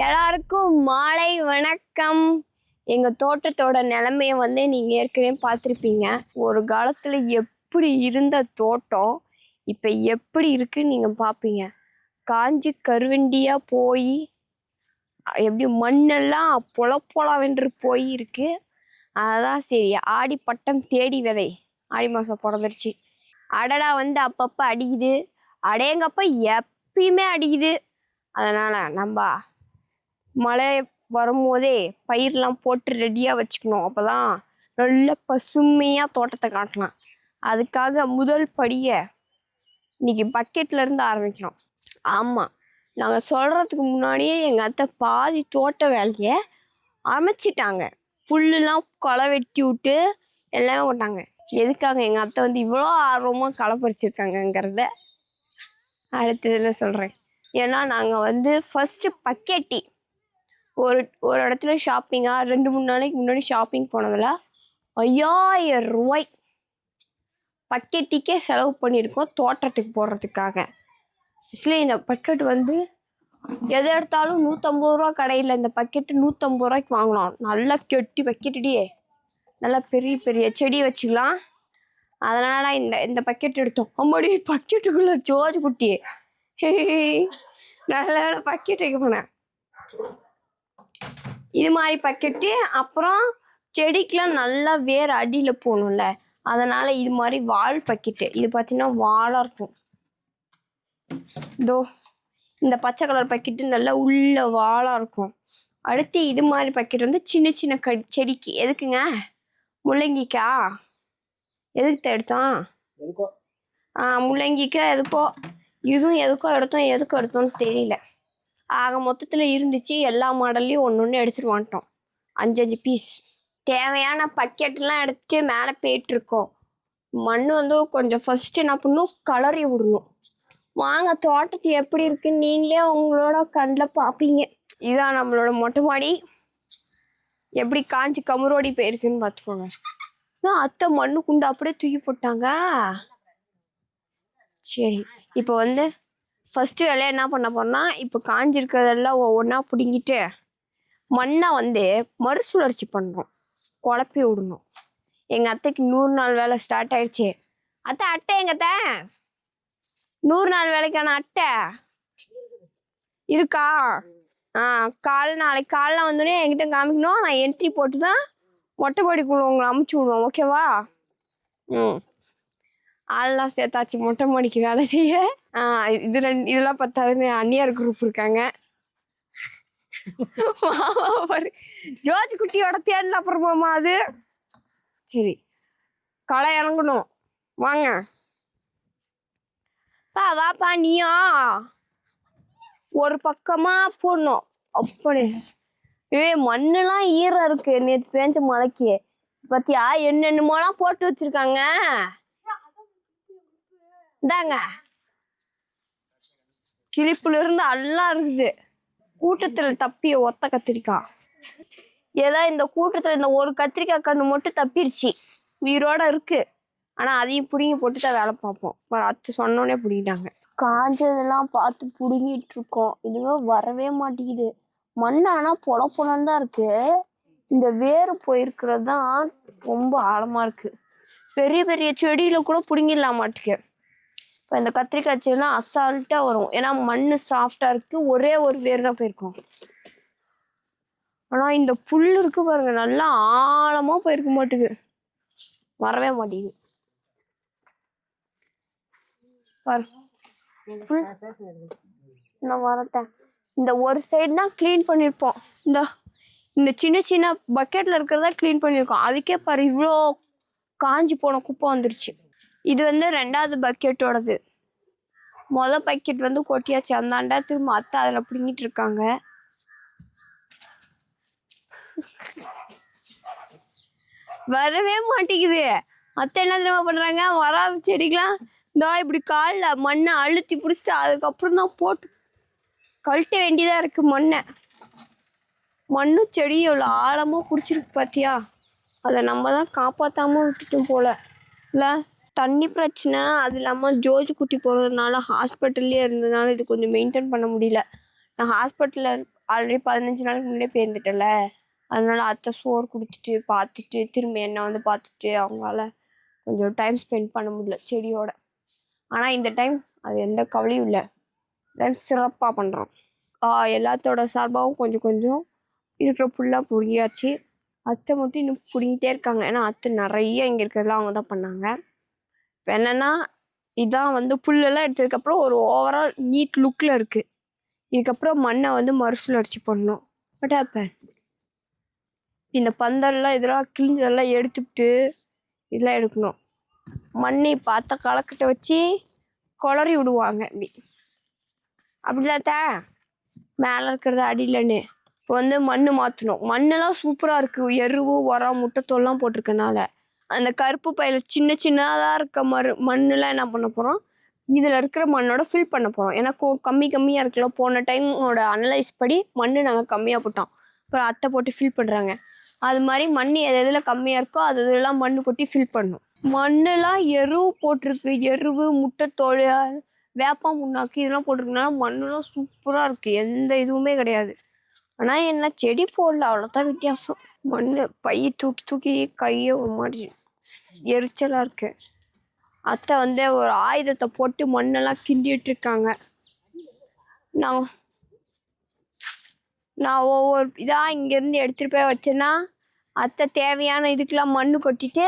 எல்லாருக்கும் மாலை வணக்கம். எங்க தோட்டத்தோட நிலைமைய நீங்க ஏற்கனவே பார்த்துருப்பீங்க. ஒரு காலத்துல எப்படி இருந்த தோட்டம் இப்ப எப்படி இருக்குன்னு நீங்க பார்ப்பீங்க. காஞ்சி கருவண்டியா போய் எப்படி மண்ணெல்லாம் பொலப்பொலவென்று போய் இருக்கு. அதான் சரி, ஆடி பட்டம் தேடி விதை. ஆடி மாசம் பிறந்துருச்சு. அடடா அப்பப்ப அடிக்குது, அடேங்கப்ப எப்பயுமே அடிக்குது. அதனால நம்ம மழை வரும்போதே பயிரெலாம் போட்டு ரெடியாக வச்சுக்கணும். அப்போதான் நல்ல பசுமையாக தோட்டத்தை காட்டலாம். அதுக்காக முதல் படியை இன்னைக்கு பக்கெட்லேருந்து ஆரம்பிக்கிறோம். ஆமாம், நாங்கள் சொல்கிறதுக்கு முன்னாடியே எங்கள் அத்தை பாதி தோட்ட வேலையை அமைச்சிட்டாங்க. புல்லுலாம் களை வெட்டி விட்டு எல்லாமே போட்டாங்க. எதுக்காக எங்கள் அத்தை இவ்வளோ ஆர்வமாக களை பறிச்சிருக்காங்கங்கிறத அடுத்ததில் சொல்கிறேன். ஏன்னா நாங்கள் ஃபஸ்ட்டு பக்கெட்டி ஒரு இடத்துல ஷாப்பிங்காக 2-3 நாளைக்கு முன்னாடி ஷாப்பிங் போனதில் 5000 ரூபாய் பக்கெட்டிக்கே செலவு பண்ணியிருக்கோம் தோட்டத்துக்கு போடுறதுக்காக. ஆக்சுவலி இந்த பக்கெட் எது எடுத்தாலும் 150 ரூபா கடையில் இந்த பக்கெட்டு 150 ரூபாய்க்கு வாங்கலாம். நல்லா கெட்டி பக்கெட்டுடியே, நல்லா பெரிய பெரிய செடி வச்சுக்கலாம். அதனால் இந்த பக்கெட் எடுத்தோம். அம்மாடி பக்கெட்டுக்குள்ளே ஜோஜ் குட்டி நல்ல பக்கெட் வைக்க போனேன். இது மாதிரி பக்கெட்டு. அப்புறம் செடிக்கெலாம் நல்லா வேறு அடியில் போகணும்ல, அதனால் இது மாதிரி வால் பக்கெட்டு. இது பார்த்தீங்கன்னா வாழாக இருக்கும். இதோ இந்த பச்சை கலர் பக்கெட்டு நல்லா உள்ள வாழாக இருக்கும். அடுத்து இது மாதிரி பக்கெட் சின்ன சின்ன செடிக்கு. எதுக்குங்க? முள்ளங்கிக்கா எதுக்கு எடுத்தோம்? முள்ளங்கிக்கா எதுக்கோ, இதுவும் எதுக்கோ எடுத்தோன்னு தெரியல. ஆக மொத்தத்தில் இருந்துச்சு. எல்லா மாடல்லையும் ஒன்று எடுத்துட்டு வந்துட்டோம். 5 பீஸ். தேவையான பக்கெட்லாம் எடுத்துட்டு மேலே போயிட்டுருக்கோம். மண் கொஞ்சம் ஃபஸ்ட்டு என்ன பண்ணணும், கலரி விடணும். வாங்க தோட்டத்து எப்படி இருக்குன்னு நீங்களே உங்களோட கண்ணில் பார்ப்பீங்க. இதுதான் நம்மளோட மொட்டை மாடி. எப்படி காஞ்சி கமுரோடி போயிருக்குன்னு பார்த்துக்கோங்க. அத்தை மண்ணு குண்டு அப்படியே தூக்கி போட்டாங்க. சரி, இப்போ ஃபஸ்ட்டு வேலையை என்ன பண்ண போறோம்னா, இப்போ காஞ்சிருக்கிறதெல்லாம் ஒவ்வொன்றா பிடுங்கிட்டு மண்ணை மறுசுழற்சி பண்ணுறோம். குழப்பி விடணும். எங்கள் அத்தைக்கு 100 நாள் வேலை ஸ்டார்ட் ஆயிடுச்சு. அட்டை எங்க அத்தை 100 நாள் வேலைக்கான அட்டை இருக்கா? நாளைக்கு காலைல வந்தோடனே என்கிட்ட காமிக்கணும். நான் என்ட்ரி போட்டு தான் மொட்டை மாடிக்குள்ள உங்களை அமுச்சு விடுவோம். ஓகேவா? ஆள்லாம் சேர்த்தாச்சு மொட்டை மாடிக்கு வேலை செய்ய. இதெல்லாம் பார்த்தாலுமே அந்நியார் குரூப் இருக்காங்க. ஜோஜ் குட்டியோட தேடல அப்புறமா அது. சரி, களை இறங்கணும். வாங்க வாப்பா, நீயா ஒரு பக்கமா போடணும். அப்படி மண்ணுலாம் ஈரம் இருக்கு. நேற்று பேஞ்ச மழைக்கு பத்தியா என்னென்னமோலாம் போட்டு வச்சிருக்காங்க. இந்தாங்க, கிளிப்புல இருந்து எல்லாம் இருக்குது. கூட்டத்தில் தப்பிய ஒத்த கத்திரிக்காய். ஏதோ இந்த கூட்டத்தில் இந்த ஒரு கத்திரிக்காய் கண்ணு மட்டும் தப்பிருச்சு, உயிரோட இருக்கு. ஆனால் அதையும் பிடுங்கி போட்டு தான் வேலை பார்ப்போம். அத்து சொன்னோடனே பிடிக்கிட்டாங்க. காஞ்சதெல்லாம் பார்த்து பிடுங்கிட்டு இருக்கோம். இதுவே வரவே மாட்டேங்குது. மண் ஆனால் பொலன்னு தான் இருக்கு. இந்த வேறு போயிருக்கிறது தான் ரொம்ப ஆழமாக இருக்கு. பெரிய பெரிய செடியில கூட பிடுங்கிடலாம் மாட்டுக்கு. இப்போ இந்த கத்திரிக்காய் செடியெல்லாம் அசால்ட்டாக வரும். ஏன்னா மண் சாஃப்டாக இருக்கு. ஒரே ஒரு வேர் தான் போயிருக்கும். ஆனால் இந்த புல் இருக்கு பாருங்க, நல்லா ஆழமாக போயிருக்க மாட்டுக்கு. வரவே மாட்டேங்குது பாரு. நான் வரத்தேன். இந்த ஒரு சைடு தான் கிளீன் பண்ணியிருப்போம். இந்த சின்ன சின்ன பக்கெட்டில் இருக்கிறதா கிளீன் பண்ணியிருக்கோம். அதுக்கே பாரு இவ்வளோ காஞ்சி போன குப்பை வந்துருச்சு. இது 2வது பக்கெட்டோடது. மொதல் பக்கெட் கொட்டியாச்சு. அந்தாண்டா திரும்ப அத்தை அதில் பிடிங்கிட்டு இருக்காங்க. வரவே மாட்டேங்குது. அத்தை என்ன தெரியுமா பண்ணுறாங்க, வராத செடிக்கெலாம் இப்படி காலில் மண்ணை அழுத்தி பிடிச்சிட்டு அதுக்கப்புறம் தான் போட்டு கழட்ட வேண்டியதாக இருக்குது. மண்ணும் செடியும் எவ்வளோ ஆழமாக பிடிச்சிருக்கு பார்த்தியா? அதை நம்ம தான் காப்பாற்றாமல் விட்டுட்டோம் போல இல்லை? தண்ணி பிரச்சனை, அது இல்லாமல் ஜோஜ் குட்டி போகிறதுனால ஹாஸ்பிட்டல்லே இருந்ததுனால இது கொஞ்சம் மெயின்டைன் பண்ண முடியல. நான் ஹாஸ்பிட்டலில் ஆல்ரெடி 15 நாளுக்கு முன்னே போயிருந்துட்டேன்ல, அதனால அத்தை சோறு கொடுத்துட்டு பார்த்துட்டு திரும்ப என்னை வந்து பார்த்துட்டு அவங்களால கொஞ்சம் டைம் ஸ்பெண்ட் பண்ண முடியல செடியோட. ஆனால் இந்த டைம் அது எந்த கவலையும் இல்லை, டைம் சிறப்பாக பண்ணுறோம். எல்லாத்தோட சார்பாகவும் கொஞ்சம் கொஞ்சம் இருக்கிற ஃபுல்லாக பிடிங்கியாச்சு. அத்தை மட்டும் இன்னும் பிடிங்கிட்டே இருக்காங்க, ஏன்னா அத்தை நிறைய இங்கே இருக்கிறதெல்லாம் அவங்க தான் பண்ணாங்க. இப்போ என்னென்னா இதான் வந்து புல்லெல்லாம் எடுத்ததுக்கப்புறம் ஒரு ஓவரால் நீட் லுக்கில் இருக்குது. இதுக்கப்புறம் மண்ணை வந்து மறுசுழற்சி பண்ணணும். பட் அப்போ இந்த பந்தல்லாம் இதெல்லாம் கிழிஞ்சதெல்லாம் எடுத்துக்கிட்டு இதெல்லாம் எடுக்கணும். மண்ணை பார்த்த கலக்கிட்ட வச்சு குளறி விடுவாங்க. அப்படிலாத்த மேலே இருக்கிறது அடியிலன்னு இப்போ வந்து மண் மாற்றணும். மண்ணெல்லாம் சூப்பராக இருக்குது, எருவு உரம் முட்டைத்தோல்லாம் போட்டிருக்கனால. அந்த கருப்பு பையில் சின்ன சின்னதாக இருக்க மண்ணெலாம் என்ன பண்ண போகிறோம், இதில் இருக்கிற மண்ணோட ஃபில் பண்ண போகிறோம். ஏன்னா கம்மியாக இருக்குல்ல, போன டைமோட அனலைஸ் படி மண் நாங்கள் கம்மியாக போட்டோம், அப்புறம் அத்தை போட்டு ஃபில் பண்ணுறாங்க. அது மாதிரி மண் எதில் கம்மியாக இருக்கோ அது இதெல்லாம் மண் கொட்டி ஃபில் பண்ணணும். மண்ணெல்லாம் எருவு போட்டிருக்கு, எருவு முட்டைத்தோல் வேப்பம் முன்னாக்கு இதெல்லாம் போட்டிருக்கனால மண்ணெல்லாம் சூப்பராக இருக்குது, எந்த இதுவுமே கிடையாது. ஆனால் என்ன செடி போடல, அவ்வளோதான் வித்தியாசம். மண் பையை தூக்கி தூக்கி கையை ஒரு மாதிரி எரிச்சலாக இருக்குது. அத்தை வந்து ஒரு ஆயுதத்தை போட்டு மண்ணெல்லாம் கிண்டிட்டு இருக்காங்க. நான் ஒவ்வொரு இதாக இங்கேருந்து எடுத்துகிட்டு போய் வச்சேன்னா அத்தை தேவையான இதுக்கெலாம் மண் கொட்டிட்டு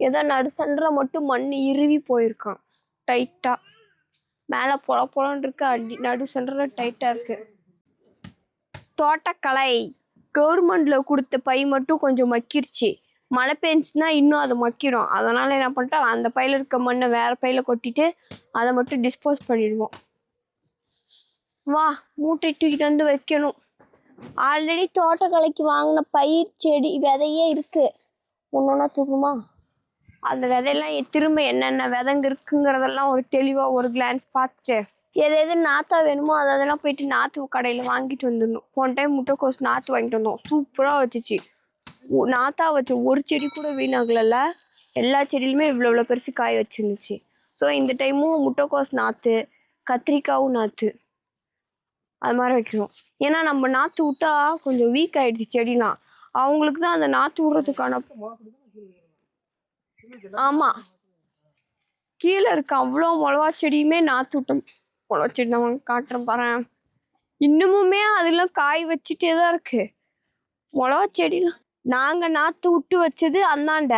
ஏதோ நடுசன்றில் மட்டும் மண் இறுவி போயிருக்கான் டைட்டாக. மேலே பொலன்னு இருக்கு, நடுசன்றில் டைட்டாக இருக்குது. தோட்டக்கலை கவர்மெண்டில் கொடுத்த பை மட்டும் கொஞ்சம் மக்கிருச்சு. மழை பெஞ்சுன்னா இன்னும் அது மக்கிடும். அதனால் என்ன பண்ணிட்டோம், அந்த பையில் இருக்க மண்ணை வேறு பையில் கொட்டிட்டு அதை மட்டும் டிஸ்போஸ் பண்ணிடுவோம். வா மூட்டை தூக்கிட்டு வந்து வைக்கணும். ஆல்ரெடி தோட்டக்கலைக்கு வாங்கின பயிர் செடி விதையே இருக்குது, ஒன்றா தூக்குமா. அந்த விதையெல்லாம் திரும்ப என்னென்ன விதைங்க இருக்குங்கிறதெல்லாம் ஒரு தெளிவாக ஒரு கிளான்ஸ் பார்த்துட்டு எது நாற்றா வேணுமோ அதெல்லாம் போயிட்டு நாற்று கடையில் வாங்கிட்டு வந்துடணும். போன டைம் முட்டைக்கோஸ் நாற்று வாங்கிட்டு வந்தோம், சூப்பராக வச்சுச்சு. நாற்றா வச்சு ஒரு செடி கூட வீணாகல, எல்லா செடியிலுமே இவ்வளோ பெருசு காய் வச்சுருந்துச்சு. ஸோ இந்த டைமும் முட்டைக்கோஸ் நாற்று, கத்திரிக்காவும் நாற்று அது மாதிரி வைக்கணும். ஏன்னா நம்ம நாற்று விட்டா கொஞ்சம் வீக் ஆகிடுச்சு செடிலாம், அவங்களுக்கு தான் அந்த நாற்று விடுறதுக்கான. ஆமாம், கீழே இருக்க அவ்வளோ மிளவா செடியுமே நாற்று விட்டோம். மிளவா செடி தான் காட்டுறேன் பாரு, இன்னமுமே அதெல்லாம் காய் வச்சுட்டே தான் இருக்குது. மிளவா செடிலாம் நாங்கள் நாற்று விட்டு வச்சது அந்தாண்ட,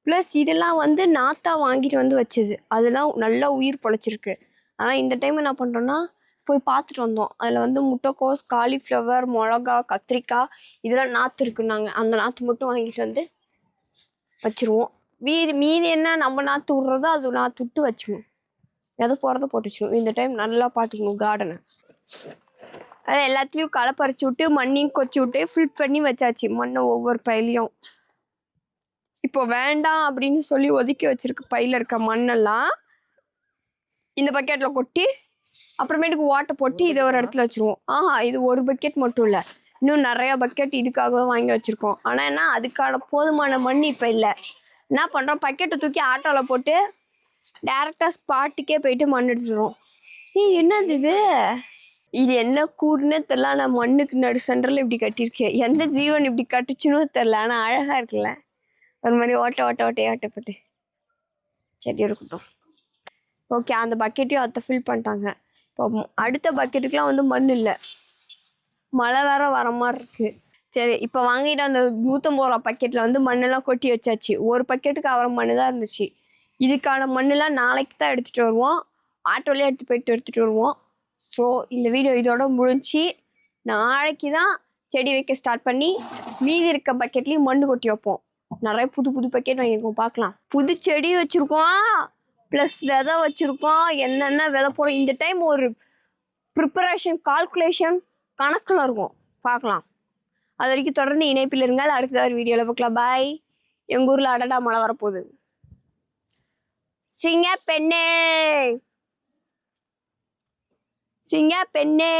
ப்ளஸ் இதெல்லாம் வந்து நாற்றா வாங்கிட்டு வந்து வச்சது, அதெல்லாம் நல்லா உயிர் பொழைச்சிருக்கு. ஆனால் இந்த டைம் என்ன பண்ணுறோன்னா போய் பார்த்துட்டு வந்தோம். அதில் வந்து முட்டைக்கோஸ், காலிஃப்ளவர், மிளகா, கத்திரிக்காய் இதெல்லாம் நாற்று இருக்குன்னாங்க. அந்த நாற்று மட்டும் வாங்கிட்டு வந்து வச்சுருவோம். மீதி என்ன நம்ம நாற்று விட்றதோ அது நாற்று விட்டு வச்சுக்கணும், எதை போகிறத போட்டு வச்சுக்கணும். இந்த டைம் நல்லா பார்த்துக்கணும் கார்டனை. அதில் எல்லாத்துலேயும் களை பறிச்சு விட்டு மண்ணையும் கொச்சி விட்டு ஃபில் பண்ணி வச்சாச்சு மண்ணை ஒவ்வொரு பையிலையும். இப்போ வேண்டாம் அப்படின்னு சொல்லி ஒதுக்கி வச்சிருக்க பையில் இருக்க மண்ணெல்லாம் இந்த பக்கெட்டில் கொட்டி அப்புறமேட்டுக்கு வாட்டை போட்டு இதை ஒரு இடத்துல வச்சுருவோம். இது ஒரு பக்கெட் மட்டும் இல்லை, இன்னும் நிறையா பக்கெட் இதுக்காகவே வாங்கி வச்சுருக்கோம். ஆனால் என்ன அதுக்கான போதுமான மண் இப்போ இல்லை. என்ன பண்ணுறோம், பக்கெட்டை தூக்கி ஆட்டோவில் போட்டு டேரெக்டாக ஸ்பாட்டுக்கே போயிட்டு மண் எடுத்துடுறோம். என்னது இது என்ன கூடுன்னே தெரில, ஆனால் மண்ணுக்கு நடு சென்டரில் இப்படி கட்டியிருக்கேன். எந்த ஜீவன் இப்படி கட்டுச்சுன்னு தெரில, ஆனால் அழகாக இருக்குல்ல, ஒரு மாதிரி ஓட்டப்பட்டு சரி இருக்கட்டும். ஓகே, அந்த பக்கெட்டையும் அதை ஃபில் பண்ணிட்டாங்க. இப்போ அடுத்த பக்கெட்டுக்கெலாம் வந்து மண் இல்லை, மழை வேற வர மாதிரி இருக்குது. சரி, இப்போ வாங்கிட்டு அந்த 150 ரூபா பக்கெட்டில் வந்து மண்ணெல்லாம் கொட்டி வச்சாச்சு. ஒரு பக்கெட்டுக்கு அவர மண் தான் இருந்துச்சு. இதுக்கான மண்ணெல்லாம் நாளைக்கு தான் எடுத்துகிட்டு வருவோம், ஆட்டோலேயே எடுத்துகிட்டு வருவோம். ஸோ இந்த வீடியோ இதோட முடிஞ்சு. நாளைக்கு தான் செடி வைக்க ஸ்டார்ட் பண்ணி மீதி இருக்க பக்கெட்லேயும் மண் கொட்டி வைப்போம். நிறைய புது பக்கெட் வாங்கியிருக்கோம், பார்க்கலாம். புது செடி வச்சுருக்கோம், ப்ளஸ் விதை வச்சுருக்கோம், என்னென்ன விதை போகிறோம். இந்த டைம் ஒரு ப்ரிப்பரேஷன் கால்குலேஷன் கணக்கில் இருக்கும், பார்க்கலாம். அது வரைக்கும் தொடர்ந்து இணைப்பில் இருங்கள். அடுத்த ஒரு வீடியோவில் பார்க்கலாம். பாய். எங்கள் ஊரில் அடடா மழை வரப்போகுது. சிங்க பெண்ணே